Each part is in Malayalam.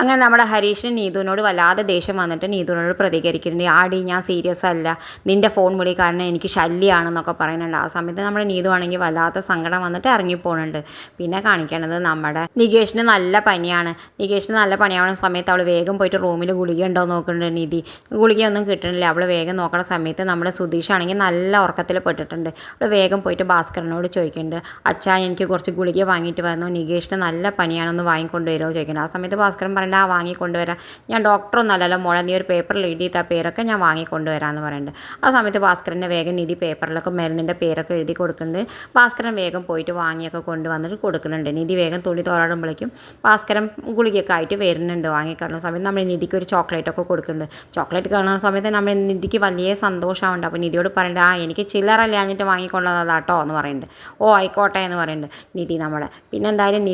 അങ്ങനെ നമ്മുടെ ഹരീഷിന് നീതുവിനോട് വല്ലാതെ ദേഷ്യം വന്നിട്ട് നീതുവിനോട് പ്രതികരിക്കുന്നുണ്ട്. ആടി ഞാൻ സീരിയസ് അല്ല, നിൻ്റെ ഫോൺ വിളി കാരണം എനിക്ക് ശല്യമാണെന്നൊക്കെ പറയുന്നുണ്ട്. ആ സമയത്ത് നമ്മുടെ നീതു ആണെങ്കിൽ വല്ലാത്ത സങ്കടം വന്നിട്ട് ഇറങ്ങിപ്പോണുണ്ട്. പിന്നെ കാണിക്കണത് നമ്മുടെ നികേഷിന് നല്ല പനിയാണ്. നികേഷിന് നല്ല പനിയാവുന്ന സമയത്ത് അവൾ വേഗം പോയിട്ട് റൂമിൽ ഗുളിക ഉണ്ടോ നോക്കുന്നുണ്ട്. നിധി ഗുളികയൊന്നും കിട്ടണില്ല. അവൾ വേഗം നോക്കണ സമയത്ത് നമ്മുടെ സുധീഷ് ആണെങ്കിൽ നല്ല ഉറക്കത്തിൽ പെട്ടിട്ടുണ്ട്. അവൾ വേഗം പോയിട്ട് ഭാസ്കരനോട് ചോദിക്കുന്നുണ്ട്, അച്ഛാ എനിക്ക് കുറച്ച് ഗുളിക വാങ്ങിയിട്ട് വന്നു, നികേഷിന് നല്ല പനിയാണെന്ന് വാങ്ങിക്കൊണ്ടുവരുമോ ചോദിക്കുന്നുണ്ട്. ആ സമയത്ത് ഭാസ്കരൻ പറയേണ്ട ആ വാങ്ങിക്കൊണ്ടുവരാം, ഞാൻ ഡോക്ടറൊന്നല്ലല്ലോ മോളെ, നീ ഒരു പേപ്പറിൽ എഴുതിയിട്ട് ആ പേരൊക്കെ ഞാൻ വാങ്ങിക്കൊണ്ടുവരാമെന്ന് പറയുന്നുണ്ട്. ആ സമയത്ത് ഭാസ്കരൻ്റെ വേഗം നിധി പേപ്പറിലൊക്കെ മരുന്നിൻ്റെ പേരൊക്കെ എഴുതി കൊടുക്കുന്നുണ്ട്. ഭാസ്കരൻ വേഗം പോയിട്ട് വാങ്ങിയൊക്കെ കൊണ്ടുവന്നിട്ട് കൊടുക്കുന്നുണ്ട്. നിധി വേഗം തുണി തോരാടുമ്പോഴേക്കും ഭാസ്കരൻ ഗുളികയൊക്കെ ആയിട്ട് വരുന്നുണ്ട്. വാങ്ങിക്കാണുന്ന സമയത്ത് നമ്മൾ നിധിക്ക് ഒരു ചോക്ലേറ്റൊക്കെ കൊടുക്കുന്നുണ്ട്. ചോക്ലേറ്റ് കാണുന്ന സമയത്ത് നമ്മൾ നിധിക്ക് വലിയ സന്തോഷമുണ്ട്. അപ്പോൾ നിധിയോട് പറയേണ്ടത്, ആ എനിക്ക് ചില്ലറല്ല എന്നിട്ട് വാങ്ങിക്കൊണ്ടതാട്ടോ എന്ന് പറയുന്നുണ്ട്. ഓ ആയിക്കോട്ടെ എന്ന് പറയുന്നുണ്ട് നിധി നമ്മളെ. പിന്നെ എന്തായാലും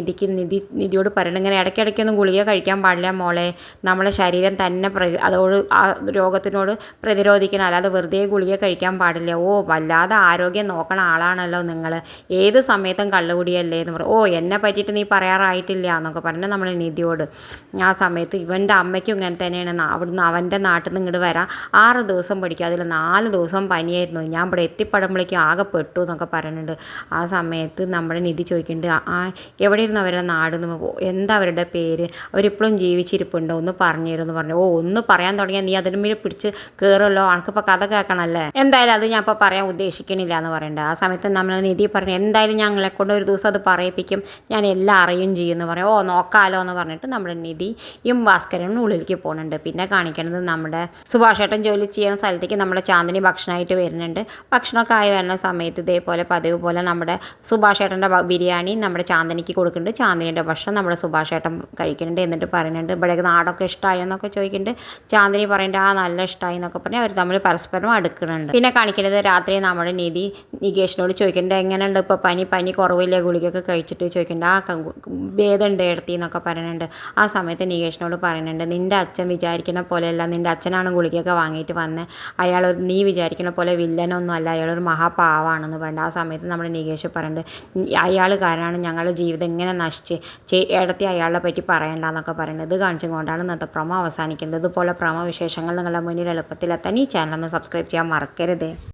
നിധിയോട് പറയുന്നുണ്ട്, ഇങ്ങനെ ഇടയ്ക്കിടയ്ക്കൊന്നും ഗുളിക കഴിക്കാൻ പാടില്ല മോളെ, നമ്മളെ ശരീരം തന്നെ അതോട് ആ രോഗത്തിനോട് പ്രതിരോധിക്കണം, അല്ലാതെ വെറുതെ ഗുളിക കഴിക്കാൻ പാടില്ല. ഓ വല്ലാതെ ആരോഗ്യം നോക്കണ ആളാണല്ലോ നിങ്ങൾ, ഏത് സമയത്തും കള്ളുകുടിയല്ലേ എന്ന് പറയും. ഓ എന്നെ പറ്റിയിട്ട് നീ പറയാറായിട്ടില്ല എന്നൊക്കെ പറഞ്ഞാൽ നമ്മൾ നിധിയോട്. ആ സമയത്ത് ഇവൻ്റെ അമ്മയ്ക്കും ഇങ്ങനെ തന്നെയാണ്, അവിടുന്ന് അവൻ്റെ നാട്ടിൽ നിന്ന് ഇങ്ങോട്ട് വരാൻ 6 ദിവസം പഠിക്കും, അതിൽ 4 ദിവസം പനിയായിരുന്നു, ഞാൻ ഇവിടെ എത്തിപ്പെടുമ്പോഴേക്കും ആകെ പെട്ടു എന്നൊക്കെ പറയുന്നുണ്ട്. ആ സമയത്ത് നമ്മുടെ നിധി ചോദിക്കുന്നുണ്ട്, എവിടെയായിരുന്നു അവരുടെ നാട്, എന്താ അവരുടെ പേര്, അവരിപ്പോഴും ജീവിച്ചിരിപ്പുണ്ടോ, ഒന്ന് പറഞ്ഞു തരുമെന്ന് പറഞ്ഞു. ഓ ഒന്ന് പറയാൻ തുടങ്ങിയാൽ നീ അതിന് മേലെ പിടിച്ച് കയറുമല്ലോ, അനക്കിപ്പോൾ കഥ കേൾക്കണമല്ലേ, എന്തായാലും അത് ഞാൻ ഇപ്പോൾ പറയാൻ ഉദ്ദേശിക്കണില്ല എന്ന് പറയണ്ട. ആ സമയത്ത് നമ്മൾ നിധി പറഞ്ഞു, എന്തായാലും ഞങ്ങളെ കൊണ്ട് ഒരു ദിവസം അത് പറയിപ്പിക്കും, ഞാൻ എല്ലാം അറിയും ചെയ്യുമെന്ന് പറയും. ഓ നോക്കാലോ എന്ന് പറഞ്ഞിട്ട് നമ്മുടെ നിധിയും ഭാസ്കരനും ഉള്ളിലേക്ക് പോകുന്നുണ്ട്. പിന്നെ കാണിക്കുന്നത് നമ്മുടെ സുഭാഷേട്ടൻ ജോലി ചെയ്യുന്ന സ്ഥലത്തേക്ക് നമ്മുടെ ചാന്ദിനി ഭക്ഷണമായിട്ട് വരുന്നുണ്ട്. ഭക്ഷണമൊക്കെ ആയി വരുന്ന സമയത്ത് ഇതേപോലെ പതിവ് പോലെ നമ്മുടെ സുഭാഷേട്ടൻ്റെ ബിരിയാണി നമ്മുടെ ചാന്ദിനിക്ക് കൊടുക്കുന്നുണ്ട്. ചാന്ദിനിയുടെ ഭക്ഷണം നമ്മുടെ സുഭാഷേട്ടൻ കഴിക്കുന്നുണ്ട്. എന്നിട്ട് പറയുന്നുണ്ട്, ഇവിടെ നാടൊക്കെ ഇഷ്ടമായി എന്നൊക്കെ ചോദിക്കുന്നുണ്ട്. ചാന്ദിനി പറയുന്നുണ്ട്, ആ നല്ല ഇഷ്ടമായി എന്നൊക്കെ പറഞ്ഞ് അവർ തമ്മിൽ പരസ്പരം അടുക്കുന്നുണ്ട്. പിന്നെ കാണിക്കുന്നത് രാത്രി നമ്മുടെ നിധി നികേഷിനോട് ചോദിക്കുന്നുണ്ട്, എങ്ങനെയുണ്ട് ഇപ്പോൾ പനി കുറവില്ല, ഗുളികയൊക്കെ കഴിച്ചിട്ട് ചോദിക്കുന്നുണ്ട്. ആ ഭേദമുണ്ട് എടുത്തി എന്നൊക്കെ പറയുന്നുണ്ട്. ആ സമയത്ത് നികേഷിനോട് പറയുന്നുണ്ട്, നിൻ്റെ അച്ഛൻ വിചാരിക്കുന്ന പോലെയല്ല, നിൻ്റെ അച്ഛനാണ് ഗുളികയൊക്കെ വാങ്ങിയിട്ട് വന്നത്, നീ വിചാരിക്കുന്ന പോലെ വില്ലനൊന്നും അല്ല, അയാളൊരു മഹാപാവാണെന്ന് പറയുന്നത്. ആ സമയത്ത് നമ്മുടെ നികേഷ് പറയുന്നുണ്ട്, അയാൾ കാരണമാണ് ഞങ്ങളുടെ ജീവിതം ഇങ്ങനെ നശിച്ച്, ഇടത്തി അയാളെ പറ്റി പറയണ്ടെന്നൊക്കെ പറയുന്നത്. ഇത് കാണിച്ചും കൊണ്ടാണ് ഇന്നത്തെ പ്രൊമോ അവസാനിക്കുന്നത്. ഇതുപോലെ പ്രൊമോ വിശേഷങ്ങൾ നിങ്ങളുടെ മുന്നിൽ എളുപ്പത്തിലെത്താൻ ഈ ചാനൽ ഒന്ന് സബ്സ്ക്രൈബ് ചെയ്യാൻ മറക്കരുത്.